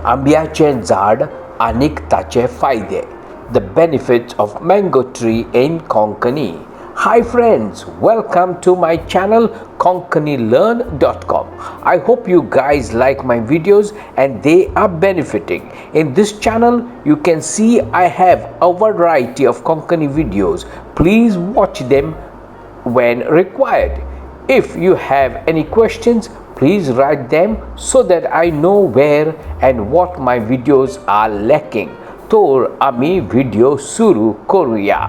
Ambieachem Zhadd anic Tache Faide. The benefits of mango tree in Konkani. Hi friends, welcome to my channel konkanilearn.com. I hope you guys like my videos and they are benefiting. In this channel you can see I have a variety of Konkani videos. Please watch them when required. If you have any questions, please write them so that I know where and what my videos are lacking. तर आम्ही video सुरू करूया.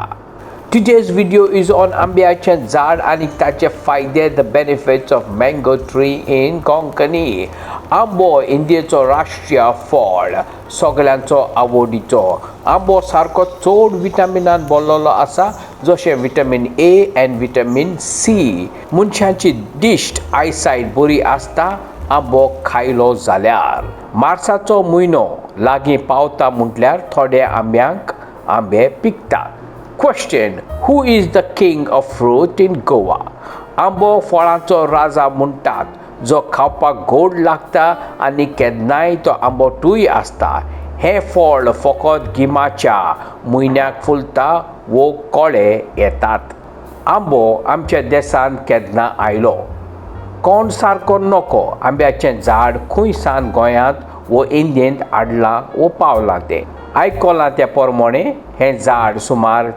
Today's video is on Ambieachem Zhadd anic Tache Faide, the benefits of mango tree in Konkani. आंबो इंडियेचो राष्ट्रीय फळ, सगळ्यांचो आवडीचो. आंबो सारको चड विटामिनान भरलेलो आसा, जशें vitamin A and vitamin C. मनशांची दिश्ट आयसायट बरी आसता आंबो खायलो जाल्यार. मार्चाचो म्हयनो लागीं पावता म्हटल्यार थोड्या आंब्यांक आंबे पिकतात. Question: Who is the king of fruit in Goa? आंबो फळांचो राजा म्हणटात, जो खावपाक गोड लागता आनी केन्नाय तो आंबटूय आसता. हे फळ फकत गिमाच्या म्हयन्याक फुलता वो कळे येतात. आंबो आमच्या देशांत केन्ना आयलो? कोण सारको नको आंब्याचें झाड खंयसान गोंयांत वो इंडियेंत हाडलां वो पावलां तें. आयकलां त्या प्रमाणे हें झाड सुमार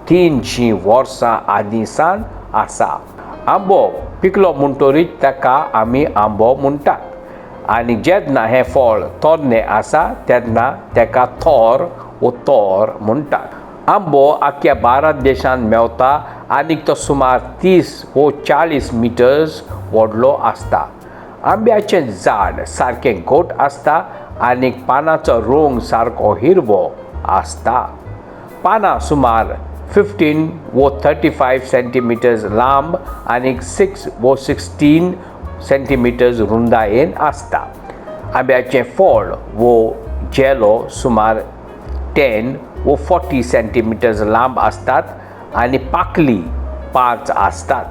300 वर्सां आदीं सावन आसा. आंबो पिकलो म्हणटरीच ताका आमी आंबो म्हणटात. आनी जेन्ना हें फळ तोरणे आसा तेन्ना ताका थोर वो तोर म्हणटात. आंबो आख्या भारत देशांत मेवता आनी तो सुमार 30 वो 40 मिटर्स व्हडलो आसता. आंब्याचें झाड सारकें गोड आसता आनी पानाचो रंग सारको हिरवो आसता. पानां सुमार 15 वो 35 सेंटीमीटर्स लांब आनी 6 वो 16 सेंटीमीटर्स रुंदायेन आसता. आंब्याचें फळ वो जेलो सुमार 10 वो 40 सेंटीमीटर्स लांब आसतात आनी पाकली 5 आसतात.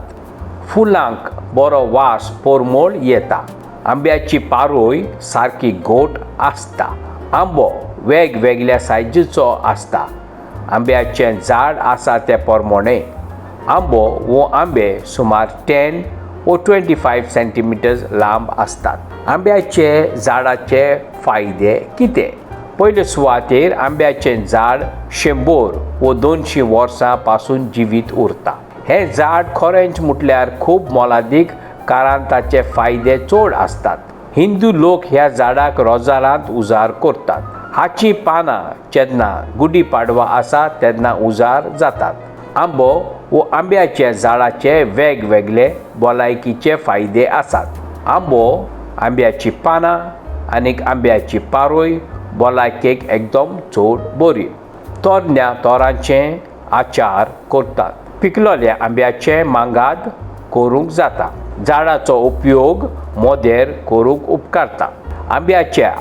फुलांक बरो वास परमळ येता. आंब्याची पारोय सारकी गोड आसता. आंबो वेगवेगळ्या सायजीचो आसता. आंब्याचें झाड आसा ते प्रमाणे आंबो वो आंबे सुमार 10 वो 25 सेंटीमीटर्स लांब आसतात. आंब्याचे झाडाचे फायदे कितें? पयले सुवातेर आंब्याचें झाड 100 वो 200 वर्सां पासून जिवीत उरता. हें झाड खरेंच म्हटल्यार खूब मोलादीक कारण ताचे फायदे चड आसतात. हिंदू लोक ह्या झाडाक रोजारांत उजार करतात. हाची पानां जेन्ना गुडी पाडवा आसा तेन्ना उजार जातात. आंबो वो आंब्याच्या झाडाचे वेगवेगळे भलायकीचे फायदे आसात. आंबो आंब्याची पानां आनीक आंब्याची पारोय भलायकेक एकदम चड बरी. तोरण्या तोरांचे आचार करतात. पिकलोल्या आंब्याचे मांगाद करूंक जाता. झाडाचो उपयोग मोदेर करूंक उपकारता. आंब्याच्या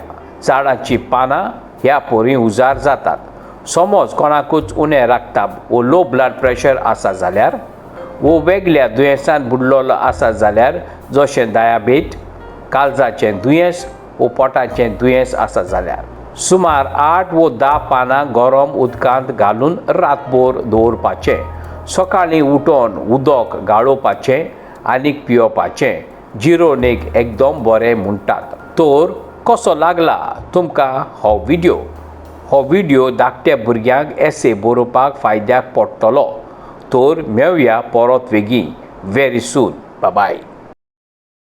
झाडाची पानां ह्या पोरी उजार जातात. समज कोणाकूच उणें रक्ताब वो लो ब्लड प्रेशर आसा जाल्यार, वो वेगळ्या दुयेंसान बुडलेलो आसा जाल्यार, जशें डायबेट, काळजाचें दुयेंस वो पोटाचें दुयेंस आसा जाल्यार, सुमार 8 वो 10 पानां गरम उदकांत घालून रातभर दवरपाचें. सकाळीं उठोन उदक गाळोवपाचें आनीक पिवपाचें. जिरोणेक एकदम बरें म्हणटात. तर कसो लागला तुमकां हो व्हिडिओ? हो व्हिडिओ धाकट्या भुरग्यांक एसे बरोवपाक फायद्याक पडटलो. तर मेवया परत वेगीं. Very soon. Bye bye.